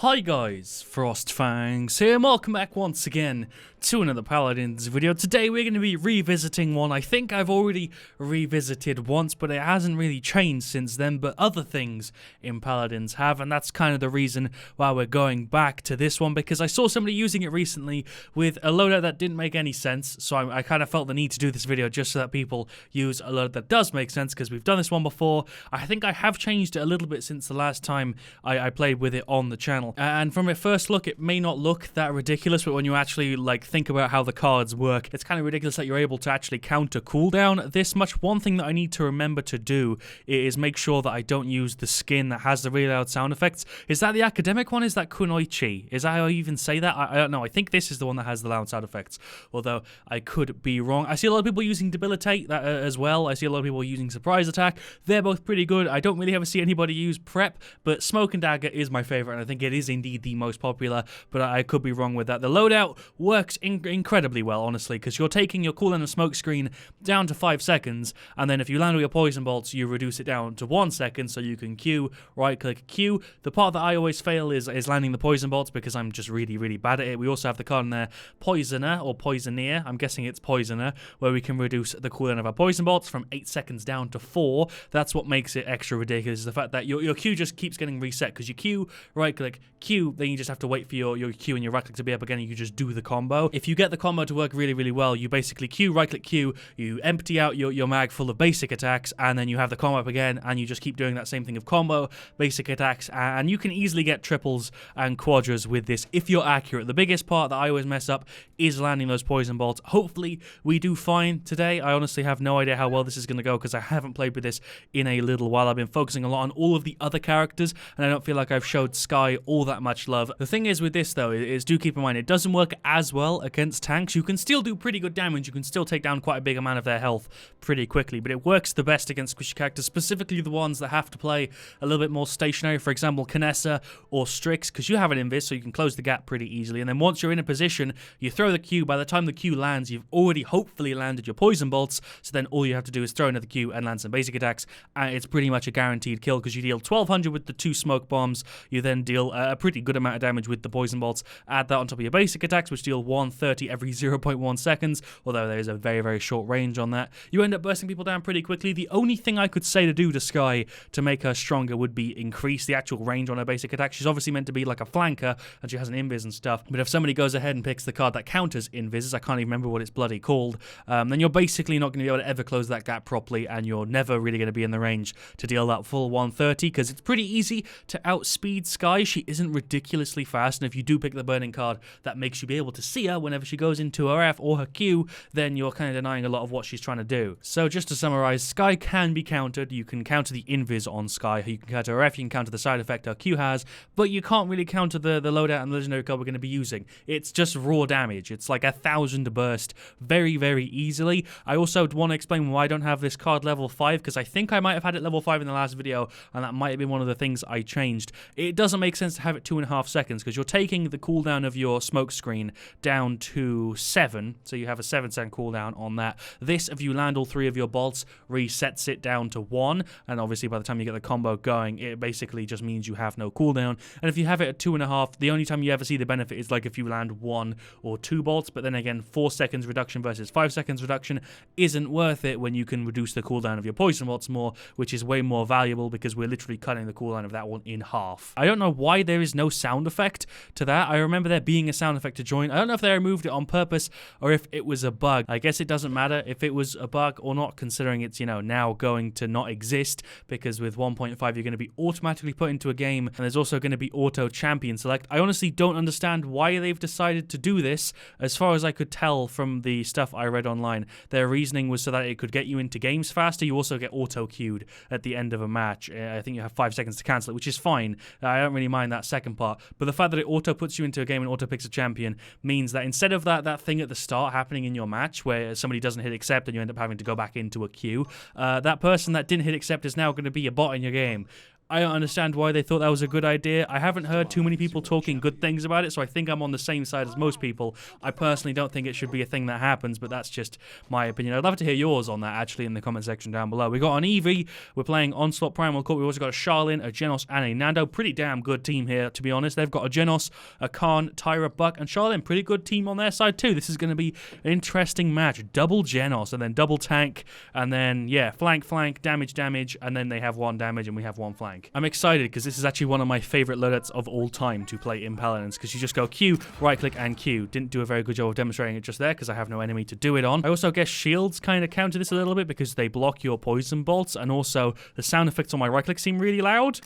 Hi guys, FrostFangs here, and welcome back once again to another Paladins video. Today we're going to be revisiting one I think I've already revisited once, but it hasn't really changed since then, but other things in Paladins have, and that's kind of the reason why we're going back to this one, because I saw somebody using it recently with a loadout that didn't make any sense, so I kind of felt the need to do this video just so that people use a loadout that does make sense, because we've done this one before. I think I have changed it a little bit since the last time I played with it on the channel. And from a first look, it may not look that ridiculous, but when you actually think about how the cards work, it's kind of ridiculous that you're able to actually counter cooldown this much. One thing that I need to remember to do is make sure that I don't use the skin that has the really loud sound effects. Is that the academic one? Is that Kunoichi? Is that how I even say that? I don't know. I think this is the one that has the loud sound effects, although I could be wrong. I see a lot of people using Debilitate that, as well. I see a lot of people using Surprise Attack. They're both pretty good. I don't really ever see anybody use Prep, but Smoke and Dagger is my favorite, and I think it is indeed the most popular, but I could be wrong with that. The loadout works incredibly well, honestly, because you're taking your cooldown and smoke screen down to 5 seconds, and then if you land with your poison bolts, you reduce it down to 1 second, so you can Q, right-click, Q. The part that I always fail is landing the poison bolts, because I'm just really bad at it. We also have the card in there, Poisoner, or Poisoneer, I'm guessing it's Poisoner, where we can reduce the cooldown of our poison bolts from 8 seconds down to 4. That's what makes it extra ridiculous, is the fact that your Q just keeps getting reset, because you Q, right-click, Q, then you just have to wait for your Q and your right-click to be up again, and you just do the combo. If you get the combo to work really well, you basically Q, right-click, Q, you empty out your mag full of basic attacks, and then you have the combo up again, and you just keep doing that same thing of combo, basic attacks, and you can easily get triples and quadras with this if you're accurate. The biggest part that I always mess up is landing those poison bolts. Hopefully we do fine today. I honestly have no idea how well this is going to go, because I haven't played with this in a little while. I've been focusing a lot on all of the other characters, and I don't feel like I've showed Skye all that much love. The thing is with this though, is do keep in mind it doesn't work as well against tanks. You can still do pretty good damage, you can still take down quite a big amount of their health pretty quickly, but it works the best against squishy characters, specifically the ones that have to play a little bit more stationary, for example Kinessa or Strix, because you have an invis, so you can close the gap pretty easily, and then once you're in a position, you throw the Q. By the time the Q lands, you've already hopefully landed your poison bolts, so then all you have to do is throw another Q and land some basic attacks, and it's pretty much a guaranteed kill, because you deal 1200 with the 2 smoke bombs, you then deal a pretty good amount of damage with the poison bolts, add that on top of your basic attacks, which deal 130 every 0.1 seconds, although there is a very short range on that. You end up bursting people down pretty quickly. The only thing I could say to do to Skye to make her stronger would be increase the actual range on her basic attack. She's obviously meant to be like a flanker, and she has an invis and stuff, but if somebody goes ahead and picks the card that counters invis, I can't even remember what it's bloody called, then you're basically not going to be able to ever close that gap properly, and you're never really going to be in the range to deal that full 130, because it's pretty easy to outspeed Skye. She isn't ridiculously fast, and if you do pick the burning card that makes you be able to see her whenever she goes into her F or her Q, then you're kind of denying a lot of what she's trying to do. So just to summarize, Skye can be countered. You can counter the invis on Skye, you can counter her F, you can counter the side effect her Q has, but you can't really counter the loadout and the legendary card we're going to be using. It's just raw damage. It's like 1,000 burst very easily. I also want to explain why I don't have this card level 5, because I think I might have had it level 5 in the last video, and that might have been one of the things I changed. It doesn't make sense to have it 2.5 seconds, because you're taking the cooldown of your smoke screen down to 7, so you have a 7-second cooldown on that. This, if you land all 3 of your bolts, resets it down to 1, and obviously by the time you get the combo going, it basically just means you have no cooldown. And if you have it at 2.5, the only time you ever see the benefit is like if you land 1 or 2 bolts, but then again 4 seconds reduction versus 5 seconds reduction isn't worth it when you can reduce the cooldown of your poison bolts more, which is way more valuable, because we're literally cutting the cooldown of that one in half. I don't know why there is no sound effect to that. I remember there being a sound effect to join. I don't know if they removed it on purpose or if it was a bug. I guess it doesn't matter if it was a bug or not, considering it's, now going to not exist, because with 1.5 you're going to be automatically put into a game, and there's also going to be auto champion select. I honestly don't understand why they've decided to do this. As far as I could tell from the stuff I read online, their reasoning was so that it could get you into games faster. You also get auto queued at the end of a match. I think you have 5 seconds to cancel it, which is fine. I don't really mind that second part, but the fact that it auto puts you into a game and auto picks a champion means that instead of that thing at the start happening in your match where somebody doesn't hit accept and you end up having to go back into a queue, that person that didn't hit accept is now going to be a bot in your game. I don't understand why they thought that was a good idea. I haven't heard too many people talking good things about it, so I think I'm on the same side as most people. I personally don't think it should be a thing that happens, but that's just my opinion. I'd love to hear yours on that, actually, in the comment section down below. We got an Eevee. We're playing Onslaught Primal Court. We've also got a Charlene, a Genos, and a Nando. Pretty damn good team here, to be honest. They've got a Genos, a Khan, Tyra, Buck, and Charlene. Pretty good team on their side, too. This is going to be an interesting match. Double Genos, and then double tank, and then, yeah, flank, damage, and then they have 1 damage, and we have 1 flank. I'm excited, because this is actually one of my favorite loadouts of all time to play in Paladins, because you just go Q, right-click, and Q. Didn't do a very good job of demonstrating it just there, because I have no enemy to do it on. I also guess shields kind of counter this a little bit, because they block your poison bolts, and also the sound effects on my right-click seem really loud.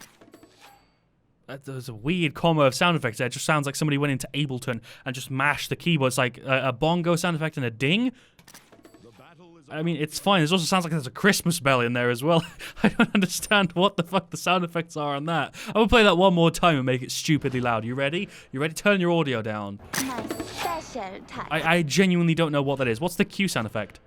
There's a weird combo of sound effects there. It just sounds like somebody went into Ableton and just mashed the keyboard. It's like a bongo sound effect and a ding. I mean, it's fine. It also sounds like there's a Christmas bell in there as well. I don't understand what the fuck the sound effects are on that. I'm gonna play that one more time and make it stupidly loud. You ready? You ready? Turn your audio down. My special touch. I genuinely don't know what that is. What's the Q sound effect?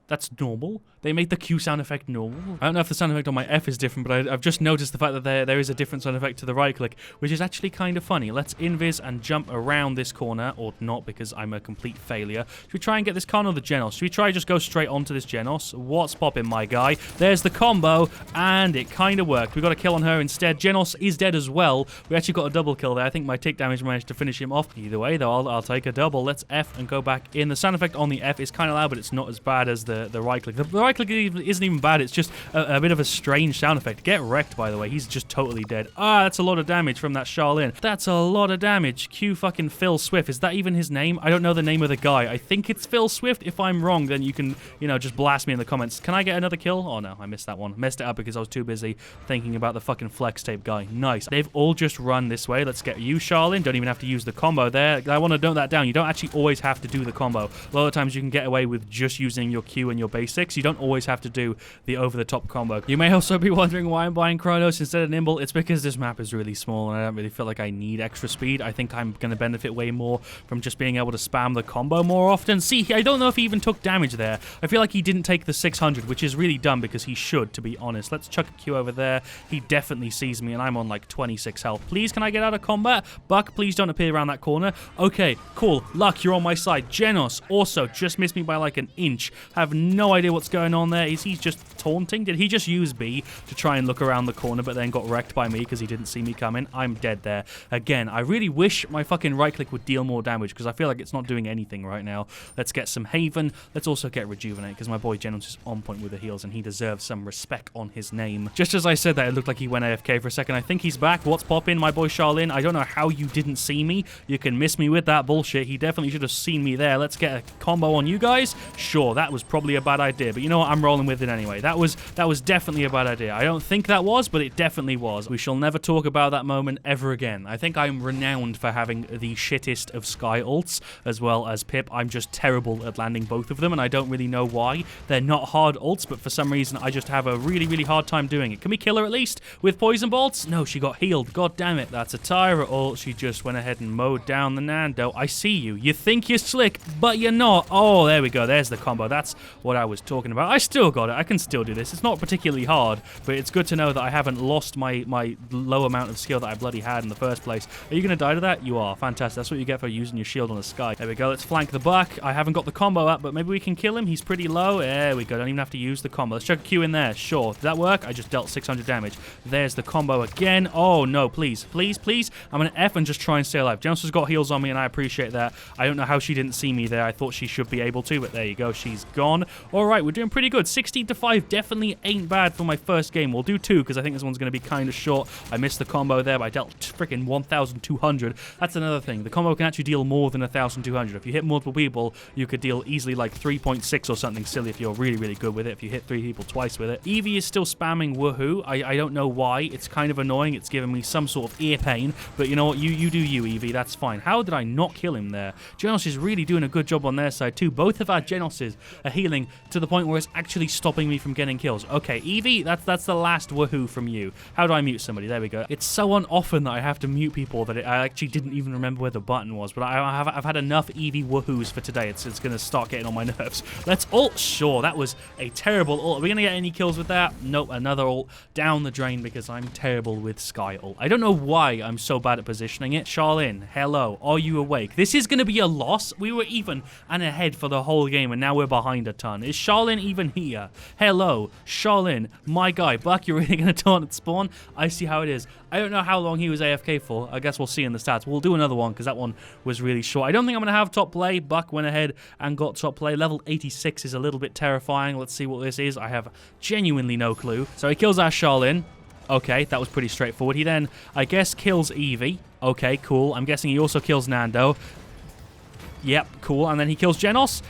That's normal. They made the Q sound effect normal. I don't know if the sound effect on my F is different, but I've just noticed the fact that there is a different sound effect to the right click, which is actually kind of funny. Let's invis and jump around this corner, or not, because I'm a complete failure. Should we try and get this Khan or the Genos? Should we try just go straight onto this Genos? What's popping, my guy? There's the combo, and it kind of worked. We got a kill on her instead. Genos is dead as well. We actually got a double kill there. I think my tick damage managed to finish him off. Either way, though, I'll take a double. Let's F and go back in. The sound effect on the F is kind of loud, but it's not as bad as the right click. The right click isn't even bad. It's just a bit of a strange sound effect. Get wrecked, by the way. He's just totally dead. Ah, that's a lot of damage from that Charlene. That's a lot of damage. Q fucking Phil Swift. Is that even his name? I don't know the name of the guy. I think it's Phil Swift. If I'm wrong, then you can, you know, just blast me in the comments. Can I get another kill? Oh, no. I missed that one. Messed it up because I was too busy thinking about the fucking flex tape guy. Nice. They've all just run this way. Let's get you, Charlene. Don't even have to use the combo there. I want to note that down. You don't actually always have to do the combo. A lot of times you can get away with just using your Q and your basics. You don't always have to do the over-the-top combo. You may also be wondering why I'm buying Chronos instead of Nimble. It's because this map is really small and I don't really feel like I need extra speed. I think I'm going to benefit way more from just being able to spam the combo more often. See, I don't know if he even took damage there. I feel like he didn't take the 600, which is really dumb because he should, to be honest. Let's chuck a Q over there. He definitely sees me and I'm on like 26 health. Please, can I get out of combat? Buck, please don't appear around that corner. Okay, cool. Luck, you're on my side. Genos also just missed me by like an inch. I have no idea what's going on there. Is he just taunting? Did he just use B to try and look around the corner but then got wrecked by me because he didn't see me coming? I'm dead there. Again, I really wish my fucking right click would deal more damage because I feel like it's not doing anything right now. Let's get some Haven. Let's also get Rejuvenate because my boy Genos is on point with the heals and he deserves some respect on his name. Just as I said that, it looked like he went AFK for a second. I think he's back. What's poppin', my boy Charlene? I don't know how you didn't see me. You can miss me with that bullshit. He definitely should have seen me there. Let's get a combo on you guys. Sure, that was probably a bad idea, but you know what? I'm rolling with it anyway. That was definitely a bad idea. I don't think that was, but it definitely was. We shall never talk about that moment ever again. I think I'm renowned for having the shittest of Skye ults, as well as Pip. I'm just terrible at landing both of them, and I don't really know why. They're not hard ults, but for some reason, I just have a really, really hard time doing it. Can we kill her at least with poison bolts? No, she got healed. God damn it. That's a Tyra ult. She just went ahead and mowed down the Nando. I see you. You think you're slick, but you're not. Oh, there we go. There's the combo. That's what I was talking about. I still got it. I can still do this. It's not particularly hard, but it's good to know that I haven't lost my low amount of skill that I bloody had in the first place. Are you going to die to that? You are. Fantastic. That's what you get for using your shield on a Skye. There we go. Let's flank the Buck. I haven't got the combo up, but maybe we can kill him. He's pretty low. There we go. Don't even have to use the combo. Let's chuck a Q in there. Sure. Did that work? I just dealt 600 damage. There's the combo again. Oh, no. Please. Please, please. I'm going to F and just try and stay alive. Genos has got heals on me, and I appreciate that. I don't know how she didn't see me there. I thought she should be able to, but there you go. She's gone. All right. We're doing pretty good. 16-5 definitely ain't bad for my first game. We'll do 2 because I think this one's going to be kind of short. I missed the combo there, but I dealt freaking 1,200. That's another thing. The combo can actually deal more than 1,200. If you hit multiple people, you could deal easily like 3.6 or something silly if you're really, really good with it. If you hit 3 people twice with it. Eevee is still spamming woohoo. I don't know why. It's kind of annoying. It's giving me some sort of ear pain, but you know what? You do you, Eevee. That's fine. How did I not kill him there? Genos is really doing a good job on their side too. Both of our Genoses are healing to the point where it's actually stopping me from getting getting kills. Okay, Evie, that's the last woohoo from you. How do I mute somebody? There we go. It's so unoften that I have to mute people that I actually didn't even remember where the button was. But I've had enough Evie woohoos for today. It's going to start getting on my nerves. Let's ult. Sure, that was a terrible ult. Are we going to get any kills with that? Nope, another ult down the drain because I'm terrible with Skye ult. I don't know why I'm so bad at positioning it. Charlene, hello. Are you awake? This is going to be a loss. We were even and ahead for the whole game, and now we're behind a ton. Is Charlene even here? Hello, Charlene, my guy. Buck, you're really going to taunt at spawn? I see how it is. I don't know how long he was AFK for. I guess we'll see in the stats. We'll do another one because that one was really short. I don't think I'm going to have top play. Buck went ahead and got top play. Level 86 is a little bit terrifying. Let's see what this is. I have genuinely no clue. So he kills our Charlene. Okay, that was pretty straightforward. He then, I guess, kills Evie. Okay, cool. I'm guessing he also kills Nando. Yep, cool. And then he kills Genos.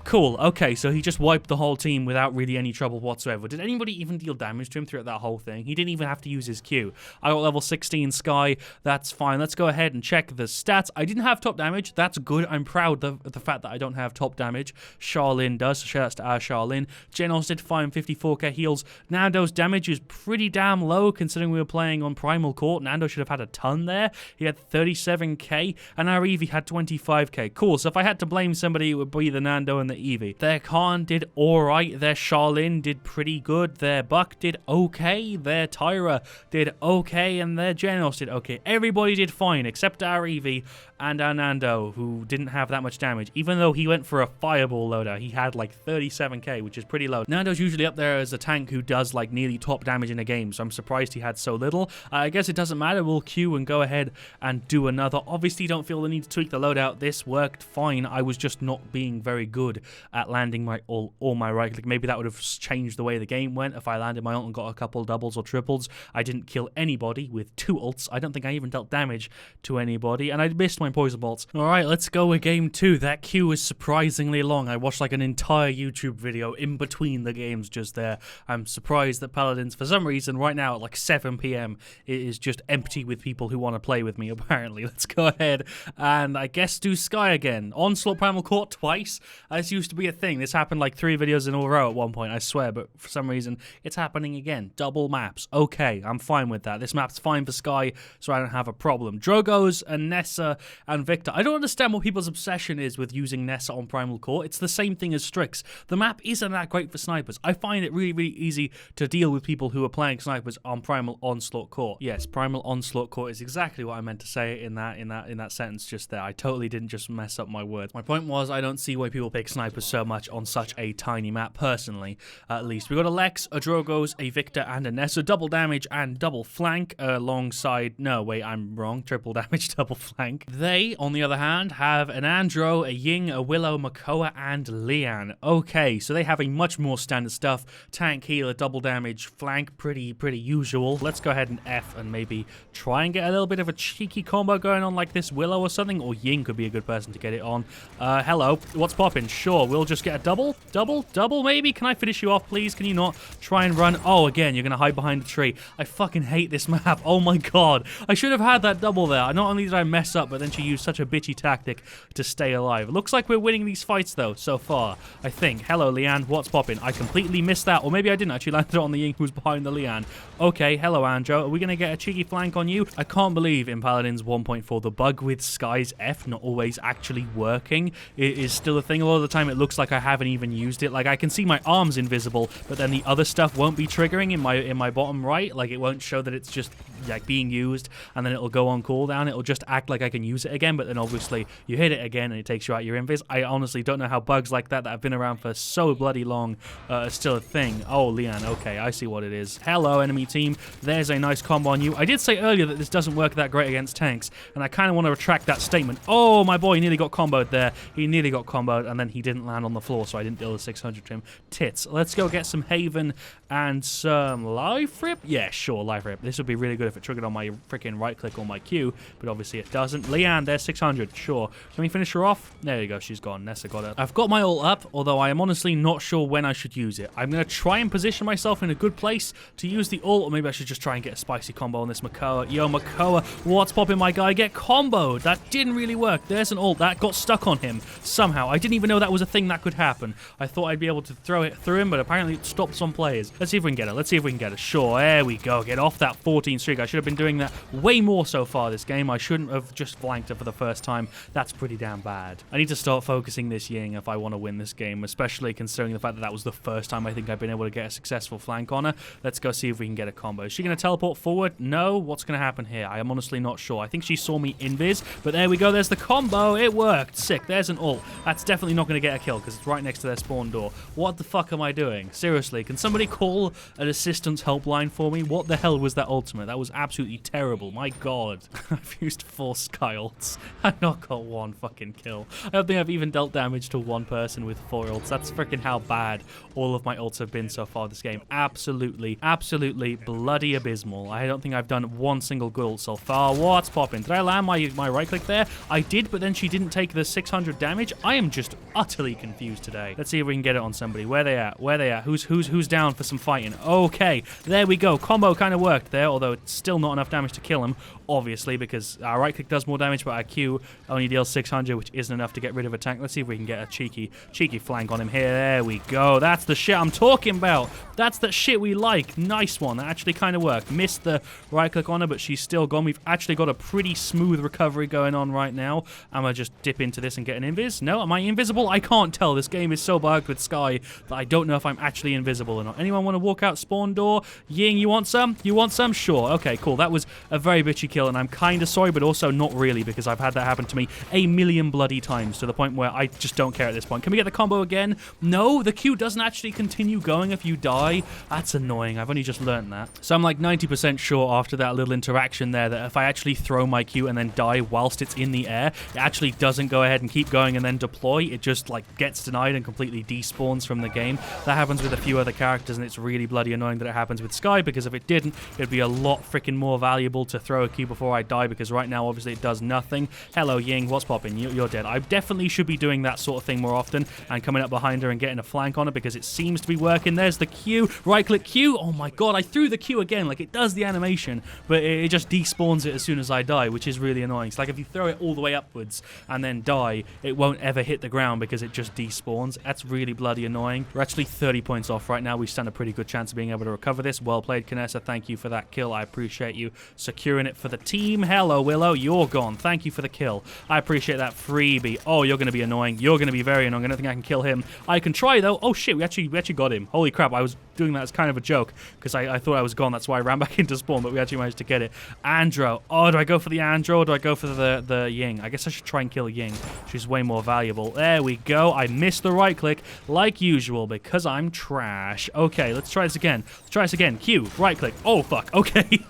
Cool. Okay, so he just wiped the whole team without really any trouble whatsoever. Did anybody even deal damage to him throughout that whole thing? He didn't even have to use his Q. I got level 16 Skye. That's fine. Let's go ahead and check the stats. I didn't have top damage. That's good. I'm proud of the fact that I don't have top damage. Charlene does. So shout out to our Charlene. Genos did fine. 54k heals. Nando's damage is pretty damn low considering we were playing on Primal Court. Nando should have had a ton there. He had 37k and our Eevee had 25k. Cool. So if I had to blame somebody, it would be the Nando and the Eevee. Their Khan did alright, their Charlene did pretty good, their Buck did okay, their Tyra did okay, and their Genos did okay. Everybody did fine except our Eevee and our Nando, who didn't have that much damage. Even though he went for a fireball loader, he had like 37k, which is pretty low. Nando's usually up there as a tank who does like nearly top damage in a game, so I'm surprised he had so little. I guess it doesn't matter, we'll queue and go ahead and do another. Obviously don't feel the need to tweak the loadout. This worked fine. I was just not being very good at landing my ult or my right click. Maybe that would have changed the way the game went if I landed my ult and got a couple doubles or triples. I didn't kill anybody with 2 ults. I don't think I even dealt damage to anybody, and I missed my poison bolts. Alright, let's go with game 2. That queue is surprisingly long. I watched like an entire YouTube video in between the games just there. I'm surprised that Paladins, for some reason, right now at like 7 PM, it is just empty with people who want to play with me, apparently. Let's go ahead and I guess do Skye again. Onslaught Primal Court twice. This used to be a thing. This happened like 3 videos in a row at one point, I swear, but for some reason, it's happening again. Double maps. Okay, I'm fine with that. This map's fine for Skye, so I don't have a problem. Drogos and Nessa and Victor. I don't understand what people's obsession is with using Nessa on Primal Court. It's the same thing as Strix. The map isn't that great for snipers. I find it really, really easy to deal with people who are playing snipers on Primal Onslaught Court. Yes, Primal Onslaught Court is exactly what I meant to say in that sentence just there. I totally didn't just mess up my words. My point was, I don't see why people pick snipers so much on such a tiny map, personally, at least. We got a Lex, a Drogos, a Victor, and a Nessa. Double damage and double flank alongside... No, wait, I'm wrong. Triple damage, double flank. They, on the other hand, have an Andro, a Ying, a Willow, Makoa, and Lian. Okay, so they have a much more standard stuff. Tank, healer, double damage, flank, pretty usual. Let's go ahead and F and maybe try and get a little bit of a cheeky combo going on like this Willow or something, or Ying could be a good person to get it on. Hello, what's poppin'? Sure, we'll just get a double maybe? Can I finish you off, please? Can you not try and run? Oh, again, you're gonna hide behind a tree. I fucking hate this map. Oh my god. I should have had that double there. Not only did I mess up, but then she used such a bitchy tactic to stay alive. It looks like we're winning these fights, though, so far, I think. Hello, Lian. What's poppin'? I completely missed that, or maybe I didn't actually land it on the Ying who's behind the Lian. Okay, hello, Andro. Are we gonna get a cheeky flank on you? I can't believe in Paladins 1.4 the bug with Skye's F not always actually working. It is still a thing. A lot of the time it looks like I haven't even used it. Like, I can see my arms invisible, but then the other stuff won't be triggering in my bottom right. Like, it won't show that it's just like being used, and then it'll go on cooldown. It'll just act like I can use it again, but then obviously you hit it again and it takes you out your invis. I honestly don't know how bugs like that have been around for so bloody long are still a thing. Oh, Lian, okay, I see what it is. Hello, enemy team. There's a nice combo on you. I did say earlier that this doesn't work that great against tanks, and I kind of want to retract that statement. Oh, my boy nearly got comboed there. He nearly got comboed, and then he didn't land on the floor, so I didn't deal the 600 to him. Tits. Let's go get some Haven and some Life Rip. Yeah, sure, Life Rip. This would be really good if it triggered on my freaking right click on my Q, but obviously it doesn't. Lian, there's 600. Sure. Can we finish her off? There you go. She's gone. Nessa got her. I've got my ult up, although I am honestly not sure when I should use it. I'm going to try and position myself in a good place to use the ult, or maybe I should just try and get a spicy combo on this Makoa. Yo, Makoa, what's popping, my guy? Get comboed. That didn't really work. There's an ult. That got stuck on him somehow. I didn't even know that was a thing that could happen. I thought I'd be able to throw it through him, but apparently it stopped some players. Let's see if we can get it. Let's see if we can get it. Sure, there we go. Get off that 14 streak. I should have been doing that way more so far this game. I shouldn't have just flanked her for the first time. That's pretty damn bad. I need to start focusing this Ying if I want to win this game, especially considering the fact that that was the first time I think I've been able to get a successful flank on her. Let's go see if we can get a combo. Is she going to teleport forward? No. What's going to happen here? I am honestly not sure. I think she saw me invis, but there we go. There's the combo. It worked. Sick. There's an ult. That's definitely not going to get a kill because it's right next to their spawn door. What the fuck am I doing? Seriously, can somebody call an assistance helpline for me? What the hell was that ultimate? That was absolutely terrible. My god. I've used 4 Skye ults. I've not got 1 fucking kill. I don't think I've even dealt damage to 1 person with 4 ults. That's freaking how bad all of my ults have been so far this game. Absolutely, absolutely bloody abysmal. I don't think I've done 1 single good ult so far. What's popping? Did I land my right click there? I did, but then she didn't take the 600 damage. I am just utterly confused today. Let's see if we can get it on somebody. Where they at? Where they at? Who's down for some fighting? Okay, there we go. Combo kind of worked there, although it's still not enough damage to kill him, obviously, because our right click does more damage, but our Q only deals 600, which isn't enough to get rid of a tank. Let's see if we can get a cheeky flank on him here. There we go. That's the shit I'm talking about. That's the shit we like. Nice one. That actually kind of worked. Missed the right click on her, but she's still gone. We've actually got a pretty smooth recovery going on right now. I'm gonna just dip into this and get an invis. No, am I invisible? I can't tell. This game is so bugged with Skye that I don't know if I'm actually invisible or not. Anyone want to walk out spawn door? Ying, you want some? You want some? Sure. Okay, cool. That was a very bitchy kill, and I'm kind of sorry, but also not really, because I've had that happen to me a million bloody times to the point where I just don't care at this point. Can we get the combo again? No, the Q doesn't actually continue going if you die. That's annoying. I've only just learned that. So I'm like 90% sure after that little interaction there that if I actually throw my Q and then die whilst it's in the air, it actually doesn't go ahead and keep going and then deploy. It just like gets denied and completely despawns from the game. That happens with a few other characters, and it's really bloody annoying that it happens with Skye, because if it didn't, it'd be a lot freaking more valuable to throw a Q before I die, because right now obviously it does nothing. Hello Ying, what's popping? You're dead. I definitely should be doing that sort of thing more often and coming up behind her and getting a flank on her, because it seems to be working. There's the Q. Right click Q. Oh my god, I threw the Q again. Like, it does the animation, but it just despawns it as soon as I die, which is really annoying. It's like if you throw it all the way upwards and then die, it won't ever hit the ground because it just despawns. That's really bloody annoying. We're actually 30 points off right now. We stand a pretty good chance of being able to recover this. Well played, Kinessa. Thank you for that kill. I appreciate you securing it for the team. Hello, Willow. You're gone. Thank you for the kill. I appreciate that freebie. Oh, you're going to be annoying. You're going to be very annoying. I don't think I can kill him. I can try, though. Oh, shit. We actually got him. Holy crap. I was doing that as kind of a joke because I thought I was gone. That's why I ran back into spawn, but we actually managed to get it. Andro. Oh, do I go for the Andro or do I go for the Ying? I guess I should try and kill Ying. She's way more valuable. There we go. I missed the right click like usual because I'm trash. Okay, let's try this again. Let's try this again. Q. Right click. Oh, fuck. Okay.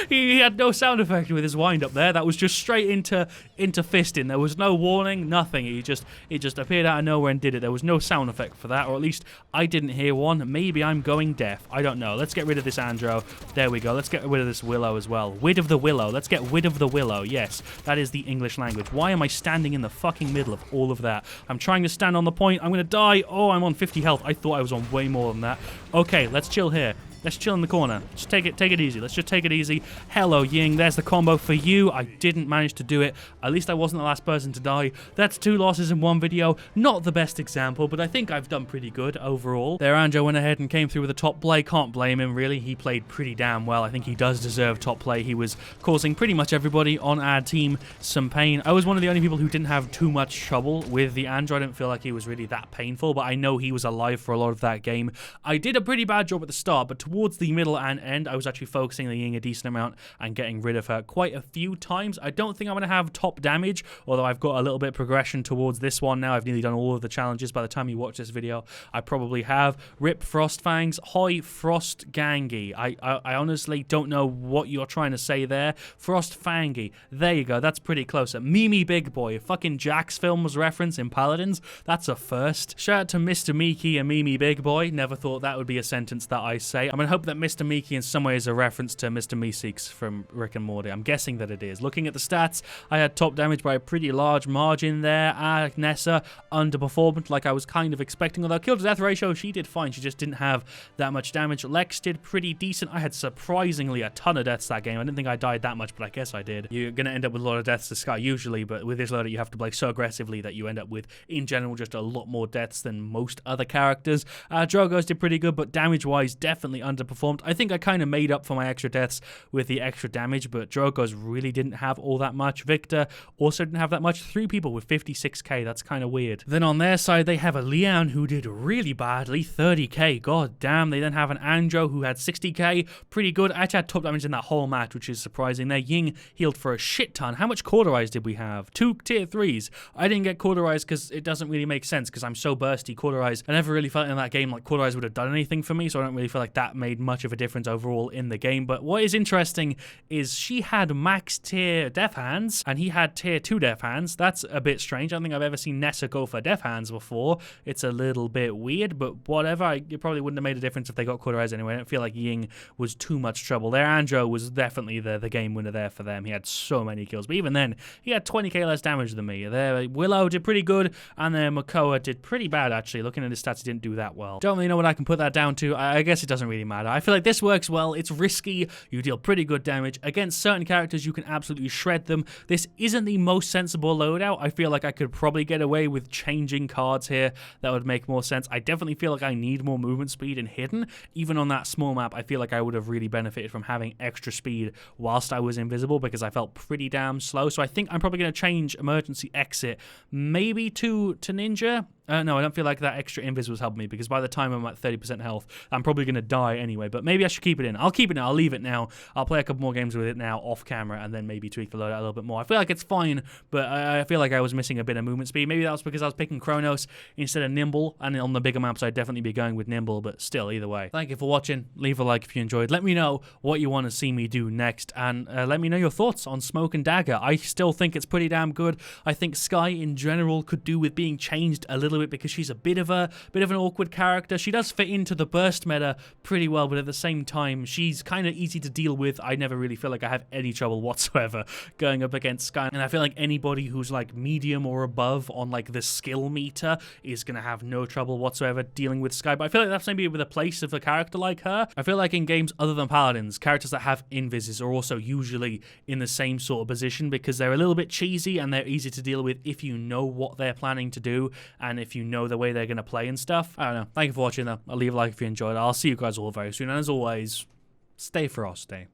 He had no sound effect with his wind up there. That was just straight into fisting. There was no warning, nothing. He just appeared out of nowhere and did it. There was no sound effect for that, or at least I didn't hear one. Maybe I'm going deaf. I don't know. Let's get rid of this Andro. There we go. Let's get rid of this Willow as well. Wid of the Willow. Let's get rid of the Willow. Yes, that is the English language. Why am I standing in the fucking middle of all of that? I'm trying to stand on the point. I'm going to die. Oh, I'm on 50 health. I thought I was on way more than that. Okay, let's chill here. Let's chill in the corner. Just take it easy. Let's just take it easy. Hello, Ying. There's the combo for you. I didn't manage to do it. At least I wasn't the last person to die. That's 2 losses in 1 video. Not the best example, but I think I've done pretty good overall. There, Andro went ahead and came through with a top play. Can't blame him, really. He played pretty damn well. I think he does deserve top play. He was causing pretty much everybody on our team some pain. I was one of the only people who didn't have too much trouble with the Andro. I didn't feel like he was really that painful, but I know he was alive for a lot of that game. I did a pretty bad job at the start, but towards the middle and end, I was actually focusing on the Ying a decent amount and getting rid of her quite a few times. I don't think I'm going to have top damage, although I've got a little bit of progression towards this one now. I've nearly done all of the challenges. By the time you watch this video, I probably have. Rip FrostFangs. Hoi Frost Gangy. I honestly don't know what you're trying to say there. FrostFangy. There you go. That's pretty close. Mimi Big Boy. Fucking Jax Films reference in Paladins. That's a first. Shout out to Mr. Miki and Mimi Big Boy. Never thought that would be a sentence that I say. I'm I'm gonna hope that Mr. Meeky in some way is a reference to Mr. Meeseeks from Rick and Morty. I'm guessing that it is. Looking at the stats, I had top damage by a pretty large margin there. Nessa underperformed like I was kind of expecting, although kill to death ratio, she did fine. She just didn't have that much damage. Lex did pretty decent. I had surprisingly a ton of deaths that game. I didn't think I died that much, but I guess I did. You're gonna end up with a lot of deaths to Skye usually, but with this loadout you have to play so aggressively that you end up with, in general, just a lot more deaths than most other characters. Drogo's did pretty good, but damage-wise, definitely underperformed. I think I kind of made up for my extra deaths with the extra damage, but Drogo's really didn't have all that much. Victor also didn't have that much. 3 people with 56k, that's kind of weird. Then on their side, they have a Lian who did really badly, 30k, god damn. They then have an Andro who had 60k, pretty good. I actually had top damage in that whole match, which is surprising. Their Ying healed for a shit ton. How much Cauterize did we have? 2 tier 3s. I didn't get Cauterize because it doesn't really make sense because I'm so bursty. Cauterize, I never really felt in that game like Cauterize would have done anything for me, so I don't really feel like that made much of a difference overall in the game. But what is interesting is she had max tier Death Hands and he had tier 2 Death Hands. That's a bit strange. I don't think I've ever seen Nessa go for Death Hands before. It's a little bit weird, but whatever. It probably wouldn't have made a difference if they got Cauterize anyway. I don't feel like Ying was too much trouble there. Andro was definitely the game winner there for them. He had so many kills, but even then, he had 20k less damage than me. There, Willow did pretty good, and then Makoa did pretty bad, actually. Looking at his stats, he didn't do that well. Don't really know what I can put that down to. I guess it doesn't really matter. I feel like this works well. It's risky. You deal pretty good damage. Against certain characters, you can absolutely shred them. This isn't the most sensible loadout. I feel like I could probably get away with changing cards here. That would make more sense. I definitely feel like I need more movement speed in Hidden. Even on that small map, I feel like I would have really benefited from having extra speed whilst I was invisible because I felt pretty damn slow. So I think I'm probably going to change Emergency Exit maybe to Ninja. No, I don't feel like that extra invis was helping me because by the time I'm at 30% health, I'm probably going to die anyway. But maybe I should keep it in. I'll keep it now. I'll leave it now. I'll play a couple more games with it now off camera and then maybe tweak the loadout a little bit more. I feel like it's fine, but I feel like I was missing a bit of movement speed. Maybe that was because I was picking Chronos instead of Nimble, and on the bigger maps, I'd definitely be going with Nimble, but still, either way. Thank you for watching. Leave a like if you enjoyed. Let me know what you want to see me do next, and let me know your thoughts on Smoke and Dagger. I still think it's pretty damn good. I think Skye in general could do with being changed a little bit because she's a bit of an awkward character. She does fit into the burst meta pretty well, but at the same time, she's kind of easy to deal with. I never really feel like I have any trouble whatsoever going up against Skye, and I feel like anybody who's like medium or above on like the skill meter is gonna have no trouble whatsoever dealing with Skye. But I feel like that's maybe with a place of a character like her. I feel like in games other than Paladins, characters that have invises are also usually in the same sort of position because they're a little bit cheesy and they're easy to deal with if you know what they're planning to do and if you know the way they're going to play and stuff. I don't know. Thank you for watching though. I'll leave a like if you enjoyed. I'll see you guys all very soon. And as always, stay frosty.